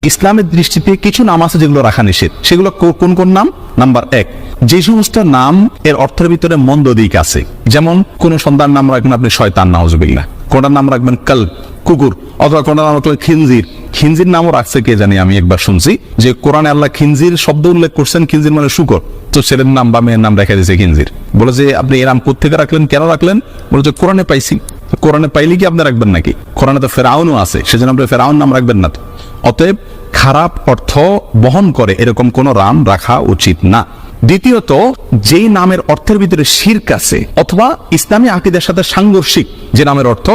ইসলামের দৃষ্টিতে কিছু নাম আছে যেগুলো রাখা নিষেধ। সেগুলো কোন কোন নাম? নাম্বার 1, যে সমস্ত নাম এর অর্থের ভিতরে মন্দ দিক আছে, যেমন কোন সন্তান নাম রাখবেন আপনি শয়তান, নাউজুবিল্লাহ। কোনটার নাম রাখবেন কাল, কুকুর, অথবা কোনটার নাম রাখবেন খিনজির। খিনজির নামও রাখছে কে জানি, আমি একবার শুনছি যে কোরআনে আল্লাহ খিনজির শব্দ উল্লেখ করছেন, খিনজির মানে শুকর, তো ছেলের নাম বা মেয়ের নাম রেখে দিয়েছে খিনজির। বলে যে আপনি এর নাম কোত্থেকে রাখলেন, কেন রাখলেন? বলে যে কোরআনে পাইছি। কোরআনে পাইলে কি আপনি রাখবেন নাকি? কোরআনে তো ফেরাউনও আছে, সেজন্য আপনি ফেরাউন নাম রাখবেন না। অতএব খারাপ অর্থ বহন করে এরকম কোন নাম রাখা উচিত না। দ্বিতীয়ত, যেই নামের অর্থের ভিতরে শিরক আছে অথবা ইসলামী আকীদার সাথে সাংঘর্ষিক যে নামের অর্থ,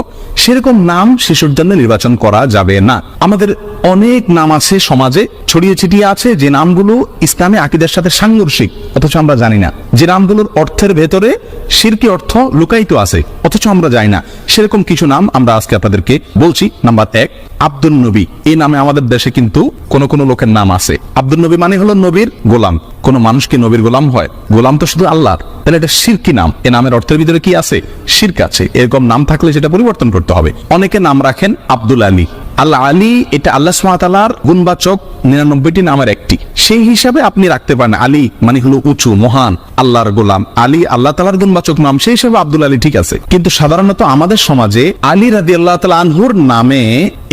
সেরকম নাম শিশুর জন্য নির্বাচন করা যাবে না। আমাদের অনেক নাম আছে সমাজে ছড়িয়ে ছিটিয়ে আছে, যে নামগুলো ইসলামী আকীদার সাথে সাংঘর্ষিক অথচ আমরা জানি না, যে নামগুলোর অর্থের ভেতরে শিরকি অর্থ লুকায়িত আছে অথচ আমরা জানি না। সেরকম কিছু নাম আমরা আজকে আপনাদেরকে বলছি। নাম্বার 1, আব্দুল নবী। এই নামে আমাদের দেশে কিন্তু কোন কোন লোকের নাম আছে। আব্দুল নবী মানে হলো নবীর গোলাম। কোন মানুষ কি নবীর গোলাম হয়? গোলাম তো শুধু আল্লাহর। তাহলে এটা শিরকি নাম। এই নামের অর্থের ভিতরে কি আছে? শিরক আছে। এরকম নাম থাকলে সেটা পরিবর্তন করতে হবে। অনেকে নাম রাখেন আব্দুল আলী। আল্লাহ আলী এটা আল্লাহ সুবহানাহু ওয়া তাআলার গুণবাচক 99টি নামের একটি। সেই হিসাবে আপনি রাখতে পারেন আলী মানে হলো উঁচু, মহান, আল্লাহর গোলাম। আলী আল্লাহ তাআলার গুণবাচক নাম, সেই হিসাবে আব্দুল আলী ঠিক আছে। কিন্তু সাধারণত আমাদের সমাজে আলী রাদিয়াল্লাহু তাআলা আনহুর নামে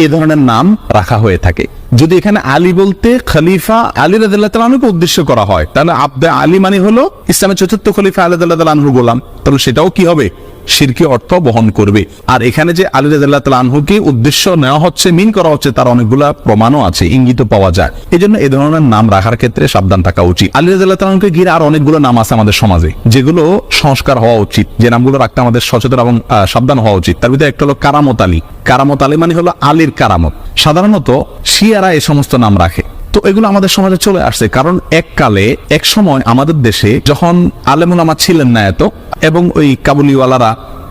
এ ধরনের নাম রাখা হয়ে থাকে। যদি এখানে আলী বলতে খলিফা আলী রাদিয়াল্লাহু তাআলা আনহুকে উদ্দেশ্য করা হয়, তাহলে আব্দে আলী মানে হলো ইসলামের চতুর্থ খলিফা আলী রাদিয়াল্লাহু তাআলা আনহুর গোলাম, তাহলে সেটাও কি হবে? শিরকি অর্থ বহন করবে। আর এখানে যে আলী রাদিয়াল্লাহু তাআলা আনহুকে উদ্দেশ্য নেওয়া হচ্ছে, মিন করা হচ্ছে, তার অনেকগুলা প্রমাণও আছে, ইঙ্গিত পাওয়া যায়। এজন্য এই ধরনের নাম রাখার ক্ষেত্রে সাবধান থাকা উচিত। আলী রাদিয়াল্লাহু তাআলা আনহুকে ঘিরে আর অনেকগুলো নাম আছে আমাদের সমাজে, যেগুলো সংস্কার হওয়া উচিত, যে নামগুলো রাখতে আমাদের সচেতন এবং সাবধান হওয়া উচিত। তার ভিতরে একটা হলো কারামত আলী। কারামত আলী মানে হলো আলীর কারামত। সাধারণত শিয়ারা এই সমস্ত নাম রাখে, তো এগুলো আমাদের সমাজে চলে আসছে। কারণ এককালে এক সময় আমাদের দেশে যখন আলেম উলামা ছিলেন না এত, এবং ওই কাবুলিওয়ালারা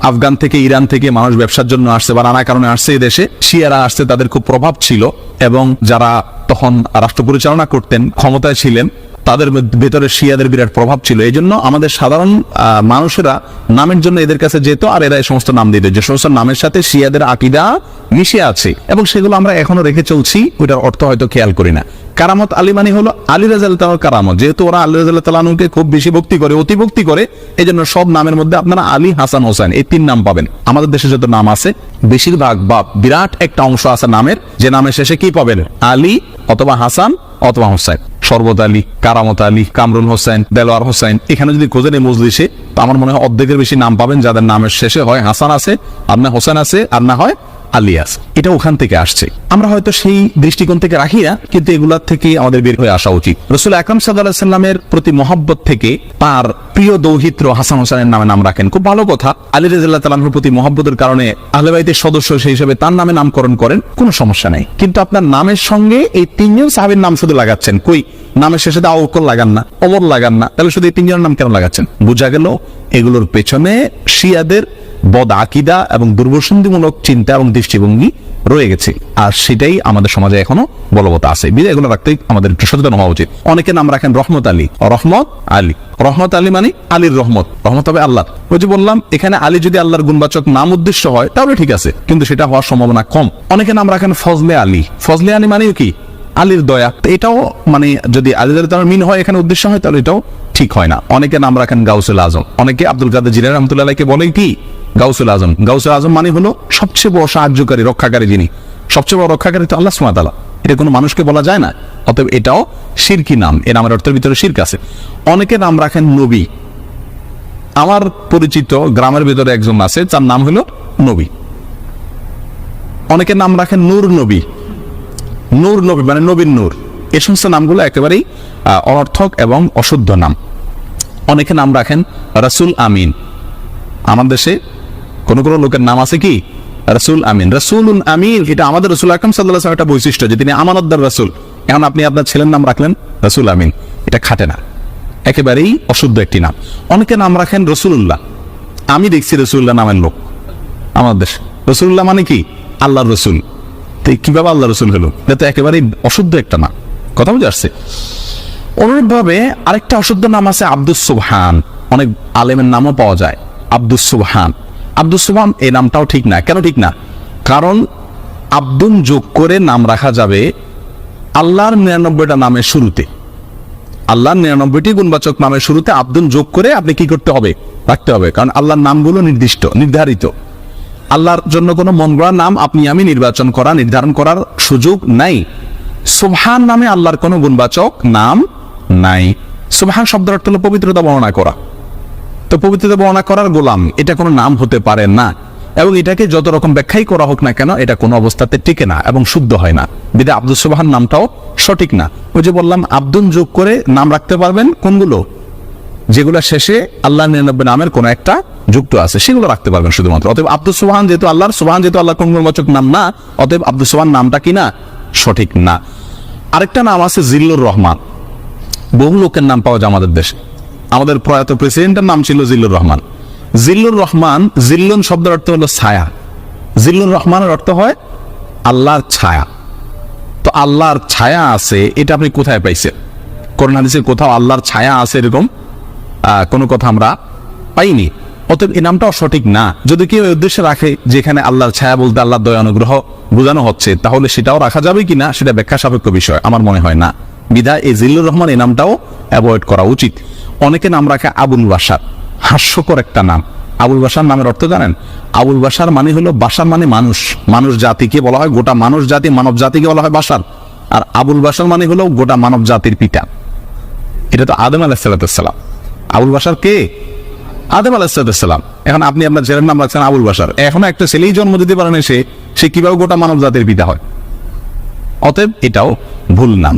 আফগান থেকে, ইরান থেকে মানুষ ব্যবসার জন্য আসছে বা নানা কারণে আসছে, এই দেশে শিয়ারা আসছে, তাদের খুব প্রভাব ছিল, এবং যারা তখন রাষ্ট্র পরিচালনা করতেন, ক্ষমতায় ছিলেন, তাদের ভেতরে শিয়াদের বিরাট প্রভাব ছিল। এই জন্য আমাদের সাধারণ মানুষেরা নামের জন্য এদের কাছে যেত, আর এরা এই সমস্ত নাম দিত, যে সমস্ত নামের সাথে শিয়াদের আকীদা মিশে আছে, এবং সেগুলো আমরা এখনো রেখে চলছি, ওইটার অর্থ হয়তো খেয়াল করি না। কারামত আলী মানে হলো আলী রাদিয়াল্লাহু তাআলার কারামত। যেহেতু ওরা আলী রাদিয়াল্লাহু তাআলা আনহুকে খুব বেশি ভক্তি করে, অতি ভক্তি করে, এই জন্য সব নামের মধ্যে আপনারা আলী, হাসান, হোসেন এই 3 নাম পাবেন। আমাদের দেশে যত নাম আছে, বেশিরভাগ বা বিরাট একটা অংশ আছে নামের, যে নামের শেষে কি পাবেন? আলী অথবা হাসান অথবা হোসেন। শরবত আলী, কারামত আলী, কামরুল হোসেন, দেলোয়ার হোসেন, এখানে যদি খোঁজেন এই মজলিসে, তো আমার মনে হয় অর্ধেকের বেশি নাম পাবেন যাদের নামের শেষে হয় হাসান আছে, আর না হোসেন আছে, আর না হয় আলী আছে। এটা ওখান থেকে আসছে। আমরা হয়তো সেই দৃষ্টিকোণ থেকে রাখি না, কিন্তু এগুলার থেকে আমাদের বের হয়ে আসা উচিত। রাসূল আকরাম সাল্লাল্লাহু আলাইহি সাল্লামের প্রতি মহব্বত থেকে তার প্রিয় দৌহিত্র হাসান হোসেনের নামে নাম রাখেন, খুব ভালো কথা। আলী রাদিয়াল্লাহু তাআলা আনহুর প্রতি মহব্বতের কারণে আহলে বাইতের সদস্য সেই হিসেবে তার নামে নামকরণ করেন, কোনো সমস্যা নাই। কিন্তু আপনার নামের সঙ্গে এই 3 জন সাহাবীর নাম শুধু লাগাচ্ছেন, কই নামের শেষে আবু বকর লাগান না, ওমর লাগান না, তাহলে শুধু এই 3 জনের নাম কেন লাগাচ্ছেন? বোঝা গেল এগুলোর পেছনে শিয়াদের বদ আকীদা এবং দুর্বসন্ধিমূলক চিন্তা এবং দৃষ্টিভঙ্গি রয়ে গেছে, আর সেটাই আমাদের সমাজে এখনো বলবৎ আছে। বিধায় এগুলো রাখতে আমাদের একটু সচেতন হওয়া উচিত। অনেকে নাম রাখেন রহমত আলী, রহমত আলী। রহমত আলী মানে আলীর রহমত, রহমত হবে আল্লাহ। ওই যে বললাম, এখানে আলী যদি আল্লাহর গুণবাচক নাম উদ্দেশ্য হয় তাহলে ঠিক আছে, কিন্তু সেটা হওয়ার সম্ভাবনা কম। অনেকে নাম রাখেন ফজলে আলী। ফজলে আলী মানে কি? আলীর দয়া। এটাও মানে যদি আলী রাদিয়াল্লাহু মিন হয় এখানে উদ্দেশ্য হয়, তাহলে এটাও ঠিক হয় না। অনেকে নাম রাখেন গাউসুল আজম। অনেকে আব্দুল কাদের জিলানী রাহমাতুল্লাহ আলাইহি বলে কি গাউসুল আজম। গাউসুল আজম মানে হলো সবচেয়ে বড় সাহায্যকারী, রক্ষাকারী। যিনি সবচেয়ে বড় রক্ষাকারী তো আল্লাহ সুবহানাহু ওয়া তাআলা, এটা কোনো মানুষকে বলা যায় না। অতএব এটাও শিরকি নাম, এর নামের অর্থের ভিতরে শিরক আছে। অনেকে নাম রাখেন নবী। আমার পরিচিত গ্রামের ভিতরে একজন আছে, তার নাম হলো নবী। অনেকে নাম রাখেন নূর নবী। নূর নবী মানে নবীর নূর। এই সমস্ত নামগুলো একেবারেই অনর্থক এবং অশুদ্ধ নাম। অনেকে নাম রাখেন রাসূল আমিন। আমার দেশে কোন কোন লোকের নাম আছে কি রাসূল আমিন। রাসূলুন আমিন, এটা আমাদের রাসূল আকরাম সাল্লাল্লাহু আলাইহি ওয়াসাল্লাম একটা বৈশিষ্ট্য, যে তিনি আমানতদার রাসূল। এখন আপনি আপনার ছেলের নাম রাখলেন রাসূল আমিন, এটা খাটে না, একেবারেই অশুদ্ধ একটি নাম। অনেকে নাম রাখেন রাসূলুল্লাহ। আমি দেখছি রাসূলুল্লাহ নামের লোক আমাদের দেশে। রাসূলুল্লাহ মানে কি? আল্লাহর রাসূল। তো কিভাবে আল্লাহ রাসূল হলো? এটা তো একেবারেই অশুদ্ধ একটা নাম। কথা বুঝে আসছে? অনুরূপভাবে আরেকটা অশুদ্ধ নাম আছে আব্দুস সুবহান। অনেক আলেমের নামও পাওয়া যায় আব্দুস সুবহান। আব্দুস সুবহান এই নামটাও ঠিক না। কেন ঠিক না? কারণ আব্দুন যোগ করে নাম রাখা যাবে আল্লাহর 99টা নামের শুরুতে, আল্লাহর 99টি গুণবাচক নামের শুরুতে আব্দুন যোগ করে আপনি কি করতে হবে, রাখতে হবে। কারণ আল্লাহর নামগুলো নির্দিষ্ট, নির্ধারিত। আল্লাহর জন্য কোনো মন গড়া নাম আপনি আমি নির্ধারণ করার সুযোগ নাই। সুবহান নামে আল্লাহর কোনো গুণবাচক নাম নাই। সুবহান শব্দের অর্থ হলো পবিত্রতা বর্ণনা করা। তো পবিত্রতা বর্ণনা করার গোলাম, এটা কোনো নাম হতে পারে না। এবং এটাকে যত রকম ব্যাখ্যাই করা হোক না কেন, এটা কোনো অবস্থাতে টিকে না এবং শুদ্ধ হয় না। বিধায় আব্দুস সুবহান নামটাও সঠিক না। ওই যে বললাম, আব্দুন যোগ করে নাম রাখতে পারবেন কোনগুলো, যেগুলো শেষে আল্লাহ 99 নামের কোন একটা যুক্ত আছে, সেগুলো রাখতে পারবেন শুধুমাত্র। অতএব আব্দুস সুবহান যেহেতু আল্লাহর, সুবহান যেহেতু আল্লাহর কোন গুণবাচক নাম না, অতএব আব্দুস সুবহান নামটা কি না, সঠিক না। আরেকটা নাম আছে জিল্লুর রহমান। বহু লোকের নাম পাওয়া যায় আমাদের দেশে। আমাদের প্রয়াত প্রেসিডেন্টের নাম ছিল জিল্লুর রহমান। জিল্লুর রহমান, জিল্লুন শব্দের অর্থ হলো ছায়া। জিল্লুর রহমানের অর্থ হয় আল্লাহর ছায়া। তো আল্লাহর ছায়া আছে, এটা আপনি কোথায় পাইছেন? কোরআন হাদিসে কোথাও আল্লাহর ছায়া আছে এরকম কোনো কথা আমরা পাইনি। অতএব এই নামটাও সঠিক না। যদি কেউ এই উদ্দেশ্যে রাখে যেখানে আল্লাহর ছায়া বলতে আল্লাহর দয়া অনুগ্রহ বোঝানো হচ্ছে, তাহলে সেটাও রাখা যাবে কিনা সেটা ব্যাখ্যা সাপেক্ষ বিষয়, আমার মনে হয় না। বিধায় এই জিল্লুর রহমান এই নামটাও অ্যাভয়েড করা উচিত। অনেকে নাম রাখে আবুল বাশার, হাস্যকর একটা নাম। আবুল বাশার নামের অর্থ জানেন? আবুল বাশার মানে হলো, বাশার মানে মানুষ, মানুষ জাতিকে বলা হয়, গোটা মানুষ জাতি, মানব জাতিকে বলা হয় বাশার। আর আবুল বাশার মানে হলো গোটা মানব জাতির পিতা। এটা তো আদম আলাইহিস সালাম। আবুল বাশার কে? আদম আলাইহিস সালাম। এখন আপনি আপনার ছেলের নাম রাখছেন আবুল বাশার। এখনো একটা ছেলেই জন্ম দিতে পারে না, সে কিভাবে গোটা মানব জাতির পিতা হয়? অতএব এটাও ভুল নাম।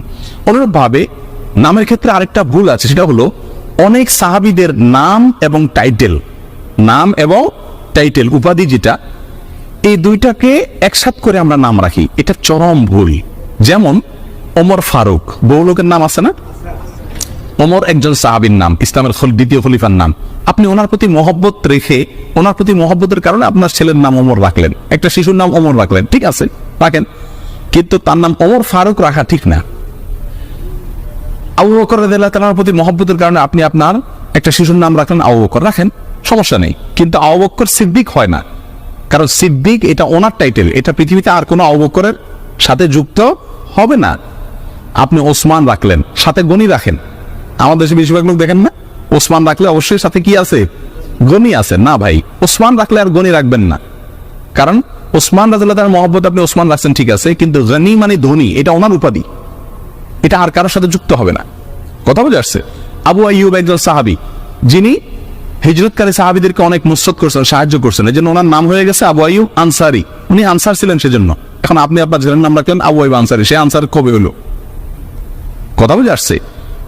অনুরূপভাবে নামের ক্ষেত্রে আরেকটা ভুল আছে, সেটা হলো অনেক সাহাবীদের নাম এবং টাইটেল, নাম এবং টাইটেল উপাধি যেটা, এই দুইটাকে একসাথ করে আমরা নাম রাখি। এটা চরম ভুল। যেমন ওমর ফারুক, বহু লোকের নাম আছে না? ওমর একজন সাহাবীর নাম, ইসলামের দ্বিতীয় খলিফার নাম। আপনি ওনার প্রতি মহব্বত রেখে, ওনার প্রতি মহব্বতের কারণে আপনার ছেলের নাম ওমর রাখলেন, একটা শিশুর নাম ওমর রাখলেন, ঠিক আছে, রাখেন। কিন্তু তার নাম ওমর ফারুক রাখা ঠিক না। আবু বকর রাদিয়াল্লাহু তাআলার প্রতি মহব্বতের কারণে আপনি আপনার একটা শিশুর নাম রাখলেন আবু বকর, রাখেন, সমস্যা নেই। কিন্তু আবু বকর সিদ্দিক হয় না, কারণ সিদ্দিক এটা ওনার টাইটেল, এটা পৃথিবীতে আর কোনো আবু বকরের সাথে যুক্ত হবে না। আপনি ওসমান রাখলেন, সাথে গনি রাখেন। আমাদের দেশে বেশিরভাগ লোক দেখেন না, ওসমান রাখলে অবশ্যই সাথে কি আছে, গনি আছে। না ভাই, ওসমান রাখলে আর গনি রাখবেন না। কারণ ওসমান রাদিয়াল্লাহু তাআলার মহব্বত আপনি ওসমান রাখছেন, ঠিক আছে, কিন্তু গনি মানে ধনী, এটা ওনার উপাধি, এটা আর কারোর সাথে যুক্ত হবে না। কথা বোঝা আসছে? আবু আইয়ুব একজন সাহাবী, যিনি হিজরতকারী সাহাবীদেরকে অনেক নুসরত করছেন, সাহায্য করছেন, এই জন্য ওনার নাম হয়ে গেছে আবু আইয়ুব আনসারী। উনি আনসার ছিলেন সেজন্য। এখন আপনি আপনার ছেলের নাম রাখলেন আবু আইয়ুব আনসারী, সে আনসার কবে হলো? কথা বোঝা আসছে?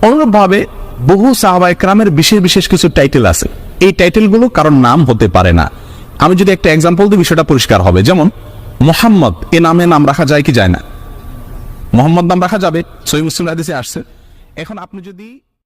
অনুরূপভাবে বহু সাহাবায়ে কেরামের বিশেষ বিশেষ কিছু টাইটেল আছে, এই টাইটেলগুলো কারোর নাম হতে পারে না। আমি যদি একটা এক্সাম্পল দিই, বিষয়টা পরিষ্কার হবে। যেমন মোহাম্মদ, এ নামে নাম রাখা যায় কি যায় না? মোহাম্মদ নাম রাখা যাবে, সহিহ মুসলিম হাদিসে আসছে। এখন আপনি যদি